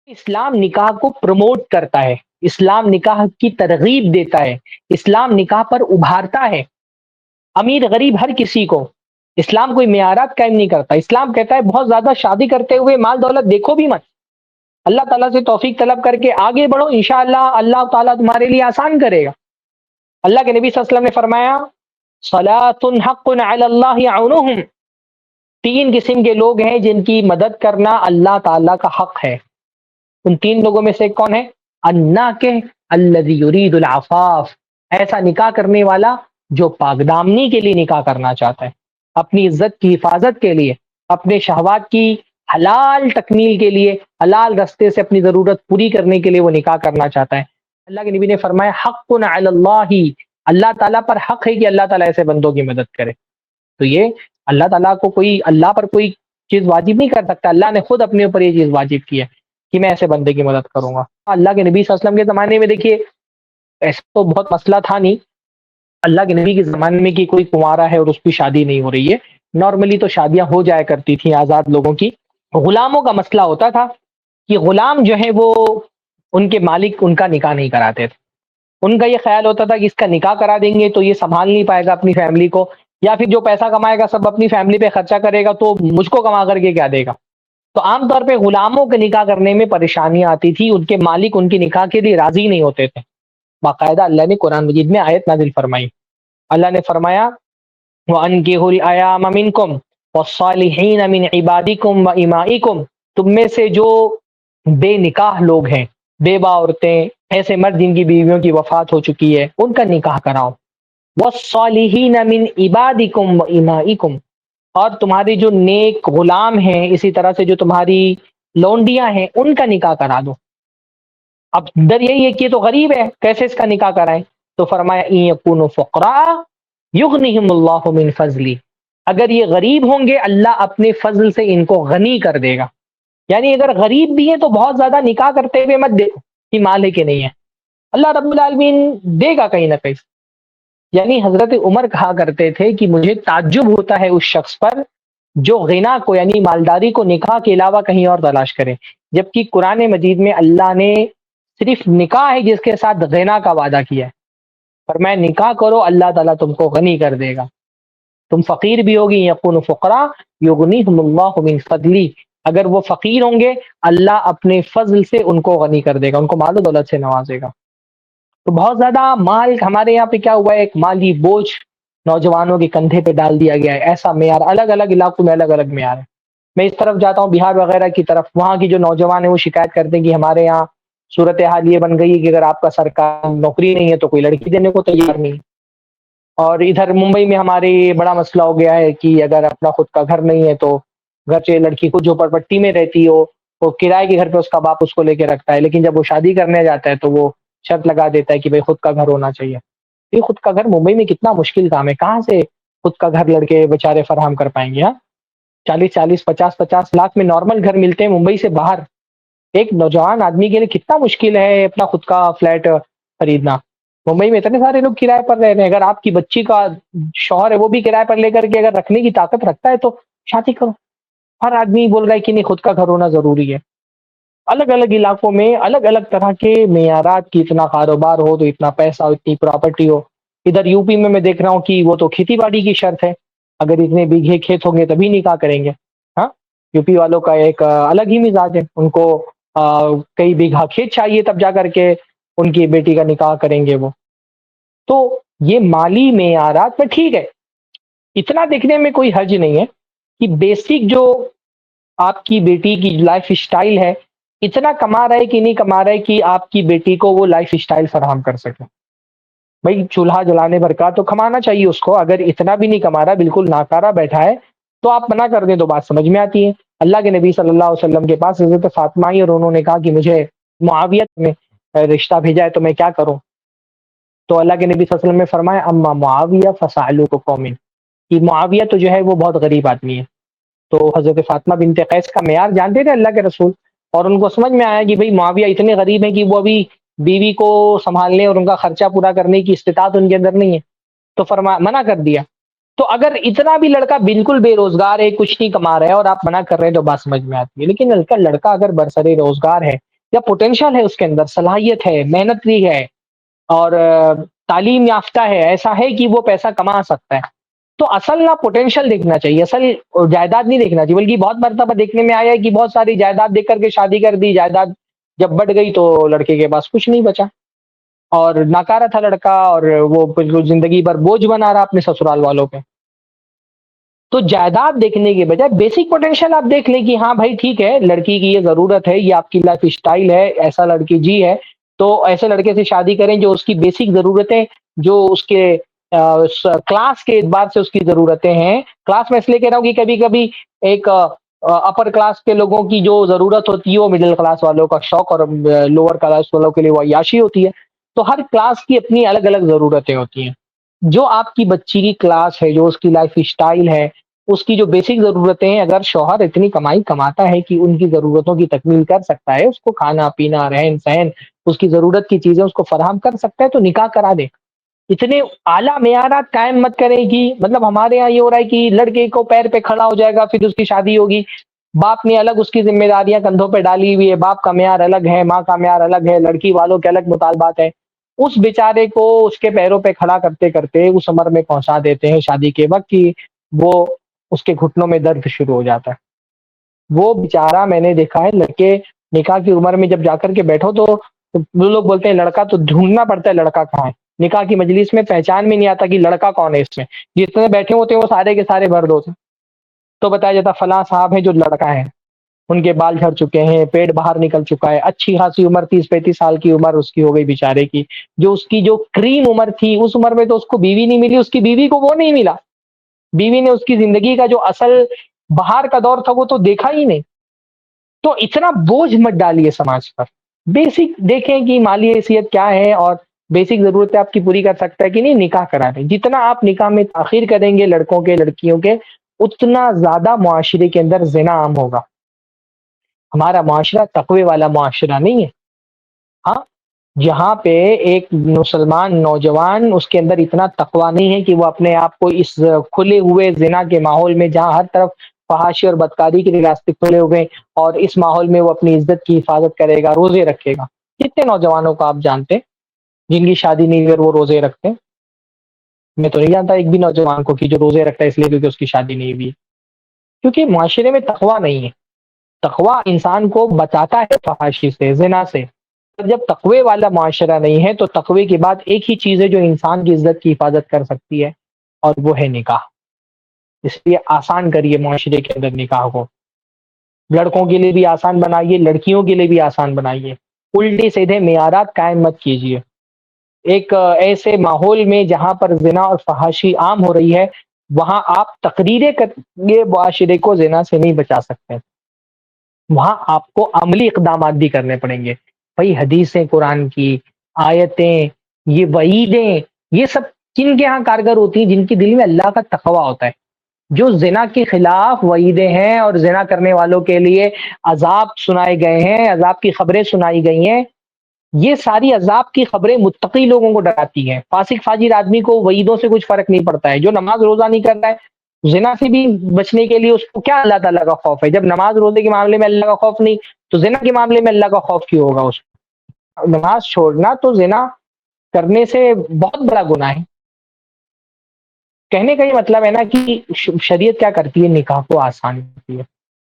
اسلام نکاح کو پروموٹ کرتا ہے، اسلام نکاح کی ترغیب دیتا ہے، اسلام نکاح پر ابھارتا ہے امیر غریب ہر کسی کو۔ اسلام کوئی معیارات قائم نہیں کرتا، اسلام کہتا ہے بہت زیادہ شادی کرتے ہوئے مال دولت دیکھو بھی مت، اللہ تعالیٰ سے توفیق طلب کر کے آگے بڑھو، انشاءاللہ اللہ تعالیٰ تمہارے لیے آسان کرے گا۔ اللہ کے نبی صلی اللہ علیہ وسلم نے فرمایا صلاۃ حق علی اللہ عونہم، تین قسم کے لوگ ہیں جن کی مدد کرنا اللہ تعالیٰ کا حق ہے۔ ان تین لوگوں میں سے ایک کون ہے؟ الناکح الذی یرید العفاف، ایسا نکاح کرنے والا جو پاک دامنی کے لیے نکاح کرنا چاہتا ہے، اپنی عزت کی حفاظت کے لیے، اپنے شہوات کی حلال تکمیل کے لیے، حلال رستے سے اپنی ضرورت پوری کرنے کے لیے وہ نکاح کرنا چاہتا ہے۔ اللہ کے نبی نے فرمایا حق علی اللہ، اللہ تعالیٰ پر حق ہے کہ اللہ تعالیٰ ایسے بندوں کی مدد کرے۔ تو یہ اللہ تعالیٰ کو اللہ پر کوئی چیز واجب نہیں کر سکتا، اللہ نے خود اپنے اوپر یہ چیز واجب کی ہے کہ میں ایسے بندے کی مدد کروں گا۔ اللہ کے نبی صلی اللہ علیہ وسلم کے زمانے میں دیکھیے ایسا تو بہت مسئلہ تھا نہیں، اللہ کے نبی کے زمانے میں کہ کوئی کنوارا ہے اور اس کی شادی نہیں ہو رہی ہے، نارملی تو شادیاں ہو جایا کرتی تھیں آزاد لوگوں کی۔ غلاموں کا مسئلہ ہوتا تھا کہ غلام جو ہے وہ ان کے مالک ان کا نکاح نہیں کراتے تھے، ان کا یہ خیال ہوتا تھا کہ اس کا نکاح کرا دیں گے تو یہ سنبھال نہیں پائے گا اپنی فیملی کو، یا پھر جو پیسہ کمائے گا سب اپنی فیملی پہ خرچہ کرے گا تو مجھ کو کما کر کے کیا دے گا۔ تو عام طور پہ غلاموں کے نکاح کرنے میں پریشانیاں آتی تھی، ان کے مالک ان کی نکاح کے لیے راضی نہیں ہوتے تھے۔ باقاعدہ اللہ نے قرآن مجید میں آیت نازل فرمائی، اللہ نے فرمایا وَأَنكِحُوا الْأَيَامَ مِنكُمْ وَالصَّالِحِينَ مِنْ عِبَادِكُمْ وَإِمَائِكُمْ، تم میں سے جو بے نکاح لوگ ہیں، بیوہ عورتیں، ایسے مرد جن کی بیویوں کی وفات ہو چکی ہے، ان کا نکاح کراؤ۔ وَالصَّالِحِينَ مِنْ عِبَادِكُمْ وَإِمَائِكُمْ، اور تمہاری جو نیک غلام ہیں، اسی طرح سے جو تمہاری لونڈیاں ہیں، ان کا نکاح کرا دو۔ اب در یہی ہے کہ یہ تو غریب ہے، کیسے اس کا نکاح کرائیں؟ تو فرمایا ان یکونوا فقراء یغنیہم اللہ من فضلی، اگر یہ غریب ہوں گے اللہ اپنے فضل سے ان کو غنی کر دے گا۔ یعنی اگر غریب بھی ہیں تو بہت زیادہ نکاح کرتے ہوئے مت دیکھو کہ مال ہے کہ نہیں ہے، اللہ رب العالمین دے گا کہیں نہ کہیں۔ یعنی حضرت عمر کہا کرتے تھے کہ مجھے تعجب ہوتا ہے اس شخص پر جو غنا کو یعنی مالداری کو نکاح کے علاوہ کہیں اور تلاش کرے، جبکہ قرآن مجید میں اللہ نے صرف نکاح ہے جس کے ساتھ غنا کا وعدہ کیا ہے، فرمایا نکاح کرو اللہ تعالیٰ تم کو غنی کر دے گا۔ تم فقیر بھی ہوگی یکون فقراء یغنیہم اللہ من فضلی، اگر وہ فقیر ہوں گے اللہ اپنے فضل سے ان کو غنی کر دے گا، ان کو مال و دولت سے نوازے گا۔ تو بہت زیادہ مال ہمارے یہاں پہ کیا ہوا ہے، ایک مالی بوجھ نوجوانوں کے کندھے پہ ڈال دیا گیا ہے، ایسا معیار الگ الگ علاقوں میں الگ الگ معیار ہے۔ میں اس طرف جاتا ہوں بہار وغیرہ کی طرف، وہاں کی جو نوجوان ہیں وہ شکایت کرتے ہیں کہ ہمارے یہاں صورتحال یہ بن گئی ہے کہ اگر آپ کا سرکار نوکری نہیں ہے تو کوئی لڑکی دینے کو تیار نہیں۔ اور ادھر ممبئی میں ہمارے بڑا مسئلہ ہو گیا ہے کہ اگر اپنا خود کا گھر نہیں ہے تو گھر سے لڑکی کو جو پٹی میں رہتی ہو وہ کرائے کے گھر پہ اس کا باپ اس کو لے کے رکھتا ہے، لیکن جب وہ شادی کرنے جاتا ہے تو وہ شرط لگا دیتا ہے کہ بھئی خود کا گھر ہونا چاہیے۔ یہ خود کا گھر ممبئی میں کتنا مشکل کام ہے، کہاں سے خود کا گھر لڑکے بیچارے فراہم کر پائیں گے؟ 40 50 لاکھ میں نارمل گھر ملتے ہیں ممبئی سے باہر، ایک نوجوان آدمی کے لیے کتنا مشکل ہے اپنا خود کا فلیٹ خریدنا۔ ممبئی میں اتنے سارے لوگ کرائے پر رہ رہے ہیں، اگر آپ کی بچی کا شوہر ہے وہ بھی کرائے پر لے کر کے اگر رکھنے کی طاقت رکھتا ہے تو شادی کرو۔ ہر آدمی بول رہا ہے کہ نہیں خود کا گھر ہونا ضروری ہے۔ الگ الگ علاقوں میں الگ الگ طرح کے معیارات کی، اتنا کاروبار ہو تو اتنا پیسہ ہو، اتنی پراپرٹی ہو۔ ادھر یو پی میں دیکھ رہا ہوں کہ وہ تو کھیتی باڑی کی شرط ہے، اگر اتنے بیگھے کھیت ہوں گے تبھی نکاح کریں گے۔ ہاں، یو پی والوں کا ایک الگ ہی مزاج ہے، ان کو کئی بیگھا کھیت چاہیے تب جا کر کے ان کی بیٹی کا نکاح کریں گے وہ۔ تو یہ مالی معیارات میں ٹھیک ہے، اتنا دیکھنے میں کوئی حرج نہیں ہے کہ بیسک جو آپ کی بیٹی کی لائف سٹائل ہے، اتنا کما رہا ہے کہ نہیں کما رہا ہے کہ آپ کی بیٹی کو وہ لائف سٹائل فراہم کر سکے۔ بھائی چولہا جلانے بھر کا تو کمانا چاہیے اس کو، اگر اتنا بھی نہیں کما رہا بالکل ناکارہ بیٹھا ہے تو آپ منع کر دیں تو بات سمجھ میں آتی ہے۔ اللہ کے نبی صلی اللہ علیہ وسلم کے پاس حضرت فاطمہ آئی اور انہوں نے کہا کہ مجھے معاویہ میں رشتہ بھیجا ہے تو میں کیا کروں؟ تو اللہ کے نبی صلی اللہ علیہ وسلم نے فرمایا اما معاویہ فسألوہ قوم، کہ معاویہ تو جو ہے وہ بہت غریب آدمی ہے۔ تو حضرت فاطمہ بنت قیس کا معیار جانتے تھے اللہ کے رسول، اور ان کو سمجھ میں آیا کہ بھئی معاویہ اتنے غریب ہیں کہ وہ ابھی بیوی کو سنبھالنے اور ان کا خرچہ پورا کرنے کی استطاعت ان کے اندر نہیں ہے، تو منع کر دیا۔ تو اگر اتنا بھی لڑکا بالکل بے روزگار ہے، کچھ نہیں کما رہا ہے اور آپ منع کر رہے ہیں تو بات سمجھ میں آتی ہے، لیکن لڑکا اگر برسر روزگار ہے، یا پوٹینشیل ہے اس کے اندر، صلاحیت ہے، محنت بھی ہے، اور تعلیم یافتہ ہے، ایسا ہے کہ وہ پیسہ کما سکتا ہے، تو اصل نہ پوٹینشیل دیکھنا چاہیے، اصل جائیداد نہیں دیکھنا چاہیے، بلکہ بہت مرتبہ دیکھنے میں آیا ہے کہ بہت ساری جائیداد دیکھ کر کے شادی کر دی، جائیداد جب بڑھ گئی تو لڑکے کے پاس کچھ نہیں بچا، اور ناکارہ تھا لڑکا، اور وہ بالکل زندگی بھر بوجھ بنا رہا اپنے سسرال والوں پہ۔ تو جائیداد دیکھنے کے بجائے بیسک پوٹینشیل آپ دیکھ لیں کہ ہاں بھائی ٹھیک ہے، لڑکی کی یہ ضرورت ہے، یہ آپ کی لائف اسٹائل ہے، ایسا لڑکی جی ہے، تو ایسے لڑکے سے شادی کریں جو اس کی بیسک ضرورتیں، جو اس کے کلاس کے اعتبار سے اس کی ضرورتیں ہیں، کلاس میں اس لیے کہہ رہا ہوں کہ کبھی کبھی ایک اپر کلاس کے لوگوں کی جو ضرورت ہوتی ہے وہ مڈل کلاس والوں کا شوق، اور لوور کلاس والوں کے لیے وہ عیاشی ہوتی ہے، تو ہر کلاس کی اپنی الگ الگ ضرورتیں ہوتی ہیں۔ جو آپ کی بچی کی کلاس ہے، جو اس کی لائف اسٹائل ہے، اس کی جو بیسک ضرورتیں ہیں، اگر شوہر اتنی کمائی کماتا ہے کہ ان کی ضرورتوں کی تکمیل کر سکتا ہے، اس کو کھانا پینا رہن سہن اس کی ضرورت کی چیزیں اس کو فراہم کر سکتا ہے، تو نکاح کرا دے۔ اتنے اعلیٰ معیارات قائم مت کریں کہ مطلب ہمارے یہاں یہ ہو رہا ہے کہ لڑکے کو پیر پہ کھڑا ہو جائے گا پھر اس کی شادی ہوگی، باپ نے الگ اس کی ذمہ داریاں کندھوں پہ ڈالی ہوئی ہے، باپ کا معیار الگ ہے، ماں کا معیار الگ ہے، لڑکی والوں کے الگ مطالبات ہیں، اس بیچارے کو اس کے پیروں پہ کھڑا کرتے کرتے اس عمر میں پہنچا دیتے ہیں شادی کے وقت کہ وہ اس کے گھٹنوں میں درد شروع ہو جاتا ہے۔ وہ بیچارہ میں نے دیکھا ہے، لڑکے نکاح کی عمر میں جب جا کر کے بیٹھو تو وہ لوگ بولتے ہیں لڑکا تو ڈھونڈنا پڑتا ہے، لڑکا کہاں ہے، نکاح کی مجلس میں پہچان میں نہیں آتا کہ لڑکا کون ہے، اس میں جتنے بیٹھے ہوتے ہیں وہ سارے کے سارے مرد ہوتے ہیں، تو بتایا جاتا فلاں صاحب ہے جو لڑکا ہے، ان کے بال جھڑ چکے ہیں، پیٹ باہر نکل چکا ہے، اچھی خاصی عمر 30 35 سال کی عمر اس کی ہو گئی بیچارے کی، جو اس کی جو کریم عمر تھی اس عمر میں تو اس کو بیوی نہیں ملی، اس کی بیوی کو وہ نہیں ملا، بیوی نے اس کی زندگی کا جو اصل بہار کا دور تھا وہ تو دیکھا ہی نہیں۔ تو اتنا بوجھ مت ڈالیے سماج پر، بیسک دیکھیں کہ مالی حیثیت کیا ہے اور بیسک ضرورتیں آپ کی پوری کر سکتا ہے کہ نہیں، نکاح کرا دیں۔ جتنا آپ نکاح میں تاخیر کریں گے لڑکوں کے لڑکیوں کے، اتنا زیادہ معاشرے کے اندر زنا عام ہوگا۔ ہمارا معاشرہ تقوی والا معاشرہ نہیں ہے، ہاں، جہاں پہ ایک مسلمان نوجوان اس کے اندر اتنا تقوی نہیں ہے کہ وہ اپنے آپ کو اس کھلے ہوئے زنا کے ماحول میں، جہاں ہر طرف فحاشی اور بدکاری کے راستے کھلے ہوئے، اور اس ماحول میں وہ اپنی عزت کی حفاظت کرے گا، روزے رکھے گا۔ کتنے نوجوانوں کو آپ جانتے ہیں جن کی شادی نہیں ہوئی اور وہ روزے رکھتے ہیں؟ میں تو نہیں جانتا ایک بھی نوجوان کو کہ جو روزے رکھتا ہے اس لیے کیونکہ اس کی شادی نہیں ہوئی، کیونکہ معاشرے میں تقوی نہیں ہے۔ تقوی انسان کو بچاتا ہے فحاشی سے، زنا سے۔ جب تقوی والا معاشرہ نہیں ہے تو تقوی کے بعد ایک ہی چیز ہے جو انسان کی عزت کی حفاظت کر سکتی ہے، اور وہ ہے نکاح۔ اس لیے آسان کریے معاشرے کے اندر نکاح کو، لڑکوں کے لیے بھی آسان بنائیے، لڑکیوں کے لیے بھی آسان بنائیے، الٹے سیدھے معیارات قائم مت کیجیے۔ ایک ایسے ماحول میں جہاں پر زنا اور فحاشی عام ہو رہی ہے، وہاں آپ تقریریں کریے معاشرے کو زنا سے نہیں بچا سکتے، وہاں آپ کو عملی اقدامات بھی کرنے پڑیں گے۔ بھائی حدیثیں قرآن کی، آیتیں، یہ وعیدیں، یہ سب کن کے ہاں کارگر ہوتی ہیں؟ جن کے دل میں اللہ کا تقوی ہوتا ہے۔ جو زنا کے خلاف وعیدیں ہیں اور زنا کرنے والوں کے لیے عذاب سنائے گئے ہیں، عذاب کی خبریں سنائی گئی ہیں، یہ ساری عذاب کی خبریں متقی لوگوں کو ڈراتی ہیں۔ فاسق فاجر آدمی کو وعیدوں سے کچھ فرق نہیں پڑتا ہے، جو نماز روزہ نہیں کرتا ہے، زنا سے بھی بچنے کے لیے اس کو کیا اللہ تعالیٰ کا خوف ہے؟ جب نماز روزے کے معاملے میں اللہ کا خوف نہیں تو زنا کے معاملے میں اللہ کا خوف کیوں ہوگا اس کو؟ نماز چھوڑنا تو زنا کرنے سے بہت بڑا گناہ ہے۔ کہنے کا یہ مطلب ہے نا کہ شریعت کیا کرتی ہے، نکاح کو آسان کرتی ہے۔